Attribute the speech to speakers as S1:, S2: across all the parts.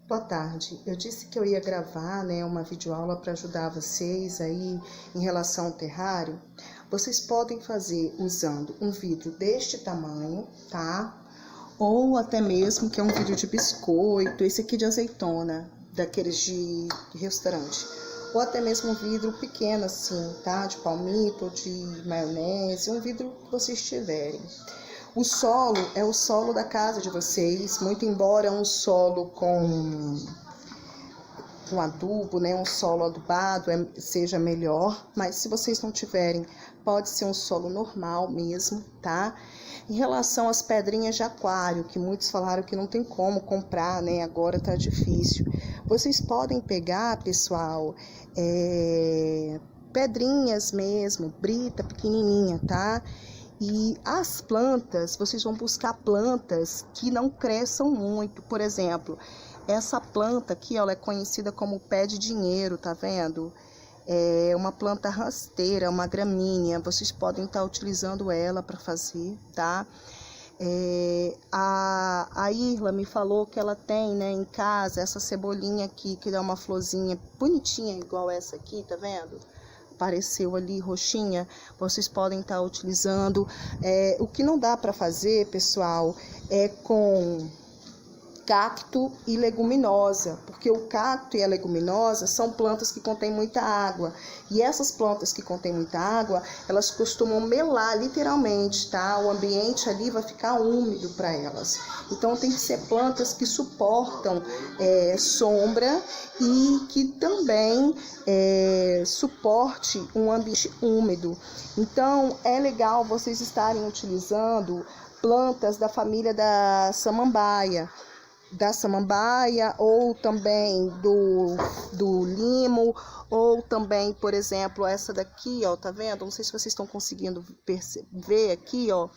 S1: Boa tarde, eu disse que eu ia gravar, uma videoaula para ajudar vocês aí em relação ao terrário. Vocês podem fazer usando um vidro deste tamanho, tá? Ou até mesmo que é um vidro de biscoito, esse aqui de azeitona, daqueles de restaurante. Ou até mesmo um vidro pequeno assim, tá? De palmito ou de maionese, um vidro que vocês tiverem. O solo é o solo da casa de vocês, muito embora um solo com adubo, um solo adubado seja melhor, mas se vocês não tiverem, pode ser um solo normal mesmo, tá? Em relação às pedrinhas de aquário, que muitos falaram que não tem como comprar, agora tá difícil. Vocês podem pegar, pessoal, pedrinhas mesmo, brita pequenininha, tá? E as plantas, vocês vão buscar plantas que não cresçam muito. Por exemplo, essa planta aqui, ela é conhecida como pé de dinheiro, tá vendo? É uma planta rasteira, uma gramínea. Vocês podem estar utilizando ela para fazer, tá? A Irla me falou que ela tem, em casa, essa cebolinha aqui, que dá uma florzinha bonitinha, igual essa aqui, tá vendo? Apareceu ali roxinha, vocês podem estar utilizando. O que não dá para fazer, pessoal, é com cacto e leguminosa, porque o cacto e a leguminosa são plantas que contêm muita água, e essas plantas que contêm muita água, elas costumam melar literalmente, tá? O ambiente ali vai ficar úmido para elas. Então tem que ser plantas que suportam sombra e que também suporte um ambiente úmido. Então é legal vocês estarem utilizando plantas da família da samambaia, ou também do limo, ou também, por exemplo, essa daqui, ó, tá vendo? Não sei se vocês estão conseguindo ver aqui, ó,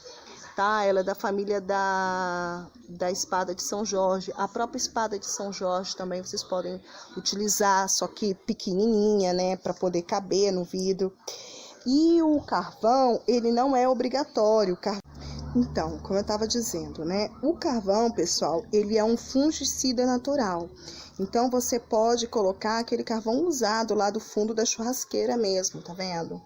S1: tá? Ela é da família da espada de São Jorge. A própria espada de São Jorge também vocês podem utilizar, só que pequenininha, para poder caber no vidro. E o carvão, ele não é obrigatório. Então, como eu estava dizendo, o carvão, pessoal, ele é um fungicida natural. Então, você pode colocar aquele carvão usado lá do fundo da churrasqueira mesmo, tá vendo?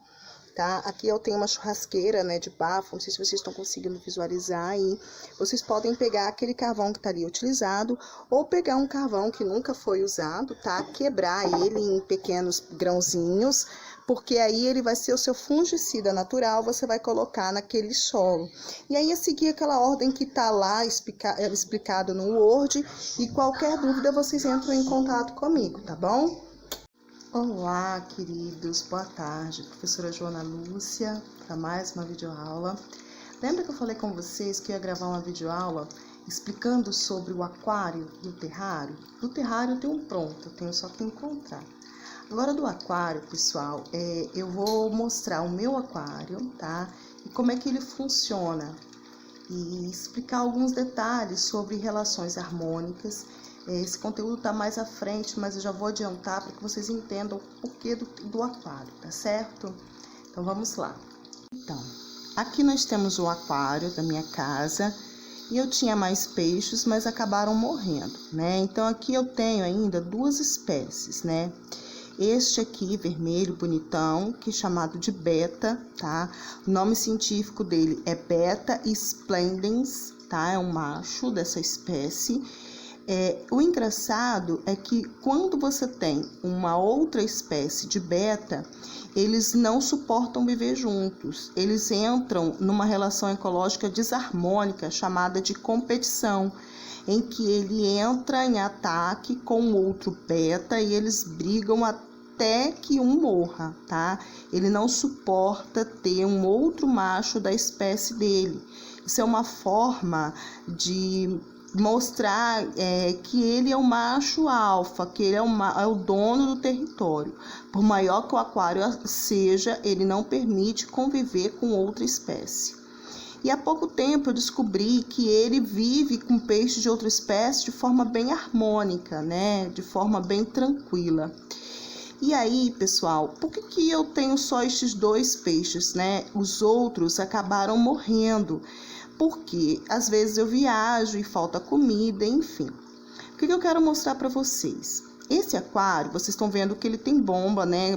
S1: Tá? Aqui eu tenho uma churrasqueira, de bafo, não sei se vocês estão conseguindo visualizar aí. Vocês podem pegar aquele carvão que estaria utilizado, ou pegar um carvão que nunca foi usado, tá? Quebrar ele em pequenos grãozinhos, porque aí ele vai ser o seu fungicida natural, você vai colocar naquele solo. E aí, a seguir aquela ordem que tá lá explicado no Word, e qualquer dúvida vocês entram em contato comigo, tá bom? Olá, queridos, boa tarde, professora Joana Lúcia, para mais uma videoaula. Lembra que eu falei com vocês que eu ia gravar uma videoaula explicando sobre o aquário e o terrário? Do terrário eu tenho pronto, eu tenho só que encontrar. Agora do aquário, pessoal, eu vou mostrar o meu aquário, tá? E como é que ele funciona. E explicar alguns detalhes sobre relações harmônicas. Esse conteúdo está mais à frente, mas eu já vou adiantar para que vocês entendam o porquê do aquário, tá certo? Então vamos lá. Então, aqui nós temos o aquário da minha casa. E eu tinha mais peixes, mas acabaram morrendo, Então aqui eu tenho ainda duas espécies, Este aqui, vermelho, bonitão, que é chamado de beta, tá? O nome científico dele é Beta splendens, tá? É um macho dessa espécie. O engraçado é que quando você tem uma outra espécie de beta, eles não suportam viver juntos. Eles entram numa relação ecológica desarmônica, chamada de competição, em que ele entra em ataque com outro beta e eles brigam até que um morra, tá? Ele não suporta ter um outro macho da espécie dele. Isso é uma forma de mostrar que ele é o macho alfa, que ele é o dono do território. Por maior que o aquário seja, ele não permite conviver com outra espécie. E há pouco tempo eu descobri que ele vive com peixes de outra espécie de forma bem harmônica, né? De forma bem tranquila. E aí, pessoal, por que eu tenho só estes 2 peixes, né? Os outros acabaram morrendo, porque às vezes eu viajo e falta comida, enfim. O que eu quero mostrar para vocês? Esse aquário, vocês estão vendo que ele tem bomba, né?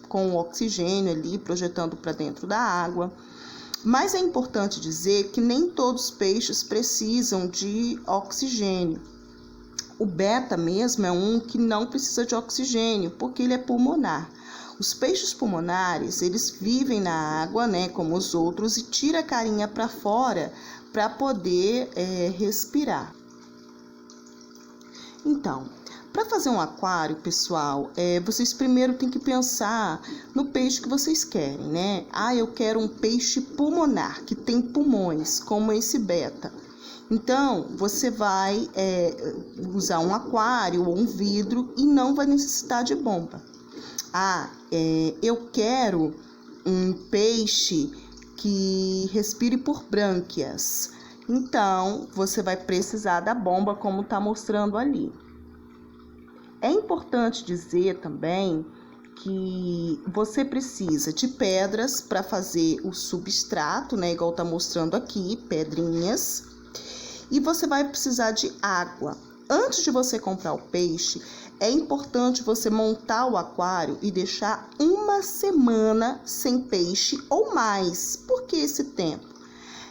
S1: Com oxigênio ali projetando para dentro da água. Mas é importante dizer que nem todos os peixes precisam de oxigênio. O beta mesmo é um que não precisa de oxigênio, porque ele é pulmonar. Os peixes pulmonares, eles vivem na água, né, como os outros, e tira a carinha para fora para poder respirar. Então, para fazer um aquário, pessoal, vocês primeiro têm que pensar no peixe que vocês querem, né? Eu quero um peixe pulmonar, que tem pulmões, como esse beta. Então, você vai usar um aquário ou um vidro e não vai necessitar de bomba. Eu quero um peixe que respire por brânquias. Então, você vai precisar da bomba, como está mostrando ali. É importante dizer também que você precisa de pedras para fazer o substrato, né? Igual está mostrando aqui, pedrinhas. E você vai precisar de água. Antes de você comprar o peixe, é importante você montar o aquário e deixar 1 semana sem peixe ou mais. Por que esse tempo?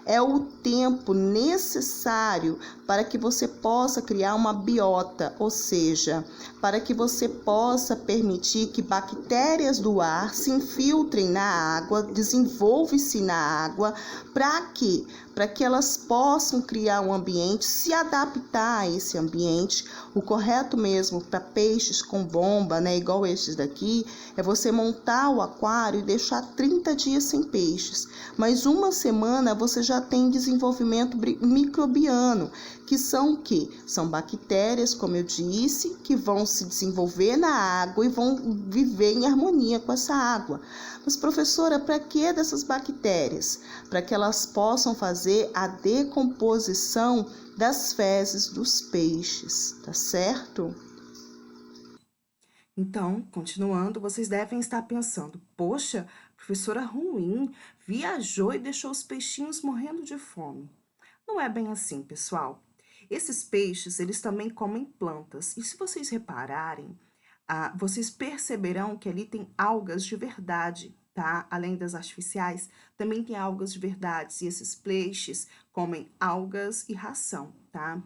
S1: É o tempo necessário para que você possa criar uma biota, ou seja, para que você possa permitir que bactérias do ar se infiltrem na água, desenvolvam-se na água, para quê? Para que elas possam criar um ambiente, se adaptar a esse ambiente. O correto mesmo para peixes com bomba, né, igual esses daqui, é você montar o aquário e deixar 30 dias sem peixes. Mas 1 semana você já tem desenvolvimento microbiano, que são o quê? São bactérias, como eu disse, que vão se desenvolver na água e vão viver em harmonia com essa água. Mas, professora, para que dessas bactérias? Para que elas possam fazer a decomposição das fezes dos peixes, tá certo? Então, continuando, vocês devem estar pensando, poxa, professora ruim, viajou e deixou os peixinhos morrendo de fome. Não é bem assim, pessoal. Esses peixes, eles também comem plantas. E se vocês repararem, vocês perceberão que ali tem algas de verdade, tá? Além das artificiais, também tem algas de verdade. E esses peixes comem algas e ração, tá?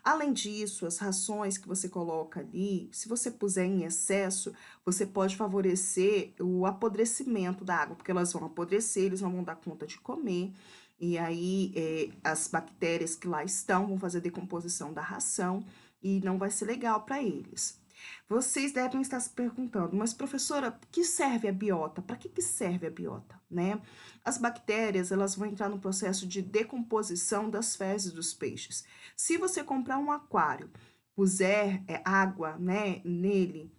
S1: Além disso, as rações que você coloca ali, se você puser em excesso, você pode favorecer o apodrecimento da água, porque elas vão apodrecer, eles não vão dar conta de comer. E aí, as bactérias que lá estão vão fazer a decomposição da ração e não vai ser legal para eles. Vocês devem estar se perguntando, mas professora, que serve a biota? Para que serve a biota, né? As bactérias, elas vão entrar no processo de decomposição das fezes dos peixes. Se você comprar um aquário, puser água, né, nele,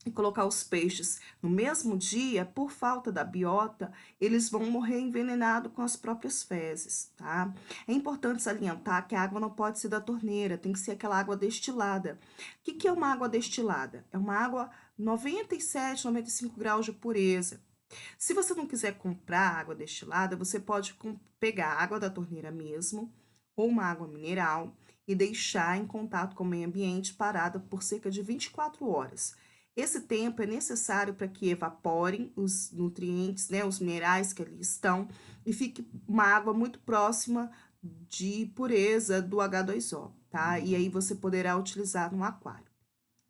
S1: e colocar os peixes no mesmo dia, por falta da biota, eles vão morrer envenenados com as próprias fezes, tá? É importante salientar que a água não pode ser da torneira, tem que ser aquela água destilada. O que é uma água destilada? É uma água 97, 95 graus de pureza. Se você não quiser comprar água destilada, você pode pegar a água da torneira mesmo, ou uma água mineral, e deixar em contato com o meio ambiente parada por cerca de 24 horas. Esse tempo é necessário para que evaporem os nutrientes, né, os minerais que ali estão, e fique uma água muito próxima de pureza do H2O, tá? E aí você poderá utilizar no aquário.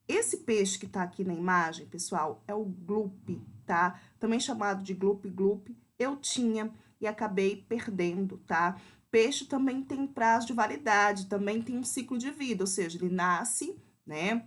S1: Esse peixe que está aqui na imagem, pessoal, é o glupe, tá? Também chamado de glupe-glupe. Eu tinha e acabei perdendo, tá? Peixe também tem prazo de validade, também tem um ciclo de vida, ou seja, ele nasce, né?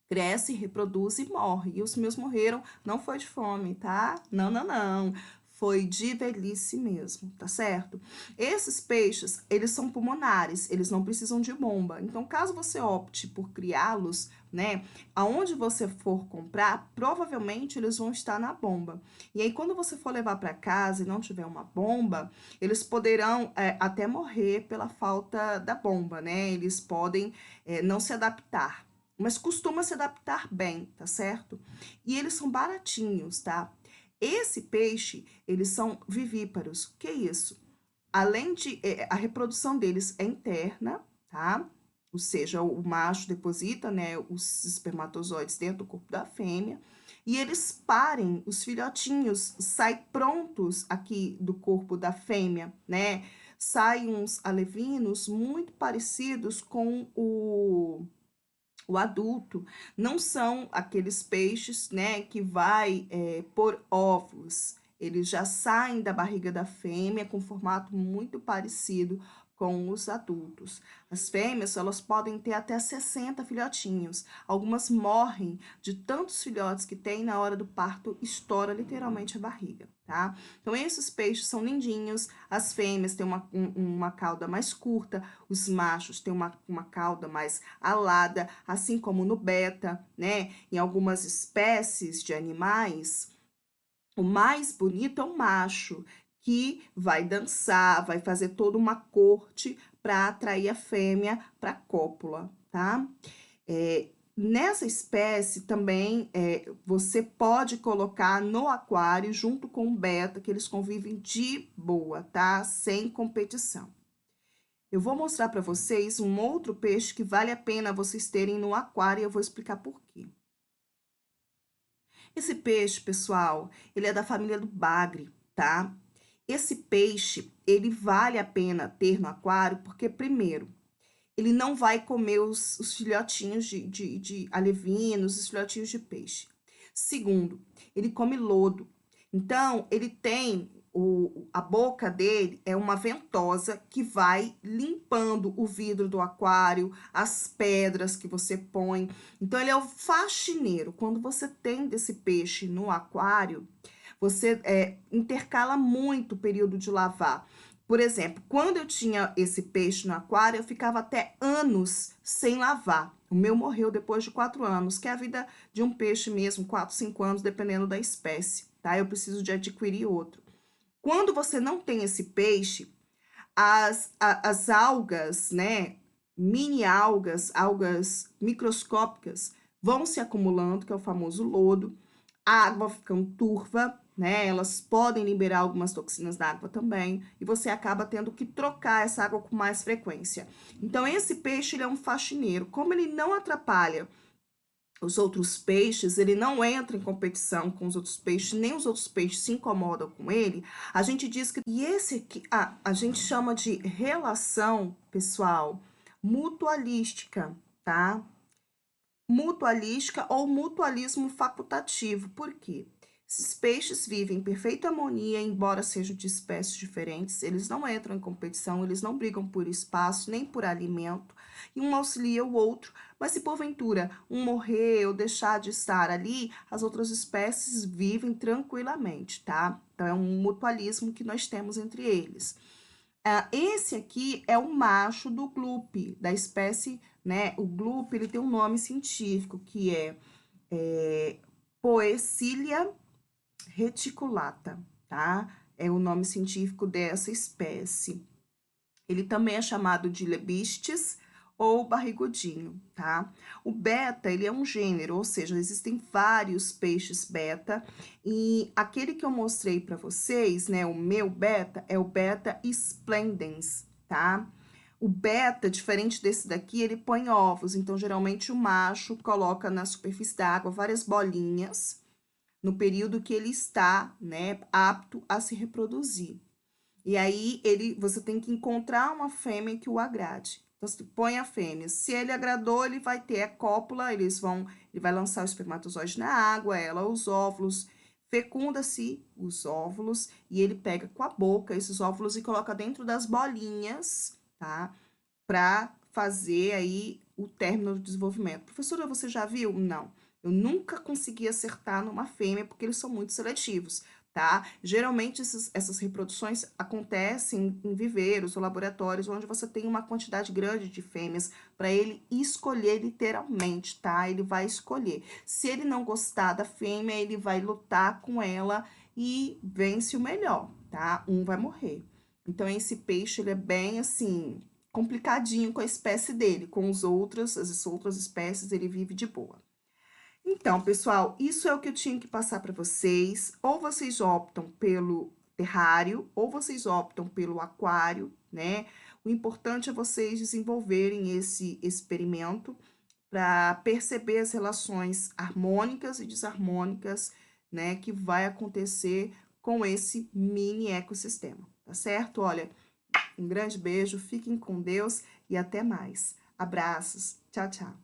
S1: Cresce, reproduz e morre. E os meus morreram, não foi de fome, tá? Não. Foi de velhice mesmo, tá certo? Esses peixes, eles são pulmonares, eles não precisam de bomba. Então, caso você opte por criá-los, né, aonde você for comprar, provavelmente eles vão estar na bomba. E aí, quando você for levar para casa e não tiver uma bomba, eles poderão até morrer pela falta da bomba, né? Eles podem não se adaptar, mas costuma se adaptar bem, tá certo? E eles são baratinhos, tá? Esse peixe, eles são vivíparos. O que é isso? Além de a reprodução deles é interna, tá? Ou seja, o macho deposita, né, os espermatozoides dentro do corpo da fêmea e eles parem, os filhotinhos saem prontos aqui do corpo da fêmea, né? Saem uns alevinos muito parecidos com o adulto. Não são aqueles peixes, né, que vai por ovos. Eles já saem da barriga da fêmea com formato muito parecido com os adultos. As fêmeas, elas podem ter até 60 filhotinhos. Algumas morrem de tantos filhotes que tem na hora do parto, estoura literalmente a barriga, tá? Então, esses peixes são lindinhos. As fêmeas têm uma cauda mais curta, os machos têm uma cauda mais alada, assim como no beta, né? Em algumas espécies de animais, o mais bonito é o macho, que vai dançar, vai fazer toda uma corte para atrair a fêmea para a cópula, tá? Nessa espécie também você pode colocar no aquário junto com o beta, que eles convivem de boa, tá? Sem competição. Eu vou mostrar para vocês um outro peixe que vale a pena vocês terem no aquário e eu vou explicar por quê. Esse peixe, pessoal, ele é da família do bagre, tá? Esse peixe, ele vale a pena ter no aquário porque, primeiro, ele não vai comer os filhotinhos de alevinos, os filhotinhos de peixe. Segundo, ele come lodo. Então, ele tem a boca dele é uma ventosa que vai limpando o vidro do aquário, as pedras que você põe. Então, ele é o faxineiro. Quando você tem desse peixe no aquário, você intercala muito o período de lavar. Por exemplo, quando eu tinha esse peixe no aquário, eu ficava até anos sem lavar. O meu morreu depois de 4 anos, que é a vida de um peixe mesmo, 4, 5 anos, dependendo da espécie, tá? Eu preciso de adquirir outro. Quando você não tem esse peixe, as algas, né, mini algas, algas microscópicas, vão se acumulando, que é o famoso lodo, a água ficando turva, né? Elas podem liberar algumas toxinas da água também, e você acaba tendo que trocar essa água com mais frequência. Então, esse peixe, ele é um faxineiro. Como ele não atrapalha os outros peixes, ele não entra em competição com os outros peixes, nem os outros peixes se incomodam com ele, a gente diz que... E esse aqui, a gente chama de relação, pessoal, mutualística, tá? Mutualística ou mutualismo facultativo. Por quê? Esses peixes vivem em perfeita harmonia, embora sejam de espécies diferentes, eles não entram em competição, eles não brigam por espaço, nem por alimento, e um auxilia o outro, mas se porventura um morrer ou deixar de estar ali, as outras espécies vivem tranquilamente, tá? Então, é um mutualismo que nós temos entre eles. Esse aqui é o macho do glupe, da espécie, né? O glupe, ele tem um nome científico, que é Poecilia reticulata, tá? É o nome científico dessa espécie. Ele também é chamado de lebistes ou barrigudinho, tá? O beta, ele é um gênero, ou seja, existem vários peixes beta, e aquele que eu mostrei para vocês, né, o meu beta, é o beta splendens, tá? O beta, diferente desse daqui, ele põe ovos, então, geralmente, o macho coloca na superfície da água várias bolinhas, no período que ele está, né, apto a se reproduzir. E aí, você tem que encontrar uma fêmea que o agrade. Então, você põe a fêmea. Se ele agradou, ele vai ter a cópula, ele vai lançar o espermatozoide na água, ela os óvulos, fecunda-se os óvulos, e ele pega com a boca esses óvulos e coloca dentro das bolinhas, tá? Para fazer aí o término do desenvolvimento. Professora, você já viu? Não. Eu nunca consegui acertar numa fêmea, porque eles são muito seletivos. tá? Geralmente essas reproduções acontecem em viveiros ou laboratórios onde você tem uma quantidade grande de fêmeas para ele escolher literalmente, tá? Ele vai escolher. Se ele não gostar da fêmea, ele vai lutar com ela e vence o melhor, tá? Um vai morrer. Então esse peixe ele é bem assim complicadinho com a espécie dele, com as outras espécies ele vive de boa. Então, pessoal, isso é o que eu tinha que passar para vocês. Ou vocês optam pelo terrário, ou vocês optam pelo aquário, né? O importante é vocês desenvolverem esse experimento para perceber as relações harmônicas e desarmônicas, né, que vai acontecer com esse mini ecossistema, tá certo? Olha, um grande beijo, fiquem com Deus e até mais. Abraços, tchau, tchau.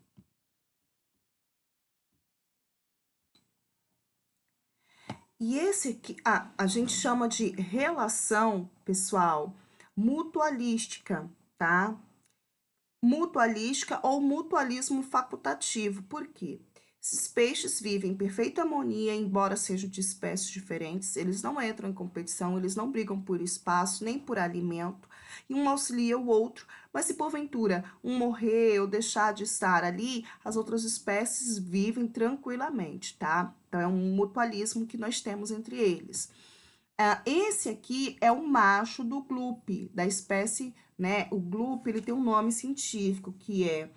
S1: E esse aqui, a gente chama de relação, pessoal, mutualística, tá? Mutualística ou mutualismo facultativo. Por quê? Esses peixes vivem em perfeita harmonia, embora sejam de espécies diferentes, eles não entram em competição, eles não brigam por espaço, nem por alimento, e um auxilia o outro, mas se porventura um morrer ou deixar de estar ali, as outras espécies vivem tranquilamente, tá? Então, é um mutualismo que nós temos entre eles. Esse aqui é o macho do glupe, da espécie, né? O glupe, ele tem um nome científico, que é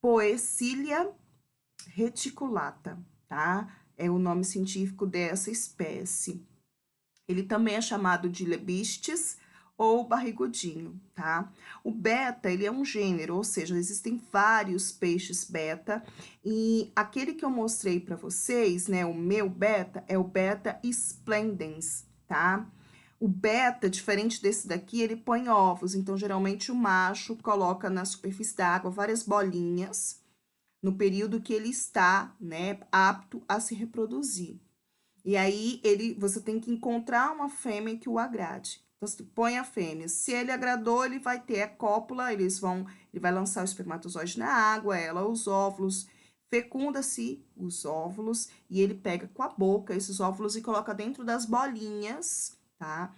S1: Poecilia reticulata, tá? É o nome científico dessa espécie. Ele também é chamado de lebistes ou barrigudinho, tá? O beta, ele é um gênero, ou seja, existem vários peixes beta, e aquele que eu mostrei para vocês, né, o meu beta, é o beta splendens, tá? O beta, diferente desse daqui, ele põe ovos, então geralmente o macho coloca na superfície da água várias bolinhas, no período que ele está, né, apto a se reproduzir. E aí você tem que encontrar uma fêmea que o agrade. Então, você põe a fêmea. Se ele agradou, ele vai ter a cópula, ele vai lançar o espermatozoide na água, ela os óvulos, fecunda-se os óvulos e ele pega com a boca esses óvulos e coloca dentro das bolinhas, tá?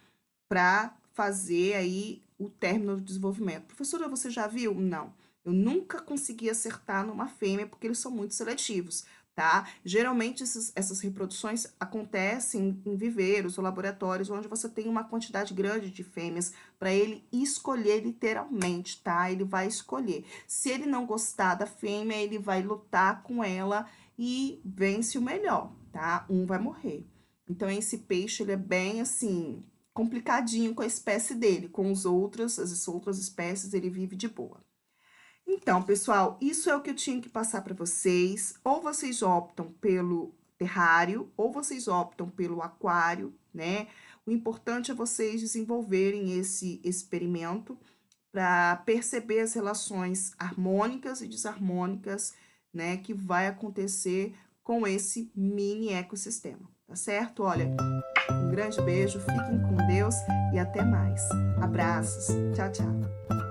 S1: Para fazer aí o término do desenvolvimento. Professora, você já viu? Não. Eu nunca consegui acertar numa fêmea porque eles são muito seletivos, tá? Geralmente essas reproduções acontecem em viveiros ou laboratórios onde você tem uma quantidade grande de fêmeas para ele escolher literalmente, tá? Ele vai escolher. Se ele não gostar da fêmea, ele vai lutar com ela e vence o melhor, tá? Um vai morrer. Então esse peixe ele é bem assim complicadinho com a espécie dele, com as outras espécies ele vive de boa. Então, pessoal, isso é o que eu tinha que passar para vocês. Ou vocês optam pelo terrário, ou vocês optam pelo aquário, né? O importante é vocês desenvolverem esse experimento para perceber as relações harmônicas e desarmônicas, né, que vai acontecer com esse mini ecossistema, tá certo? Olha, um grande beijo, fiquem com Deus e até mais. Abraços, tchau, tchau.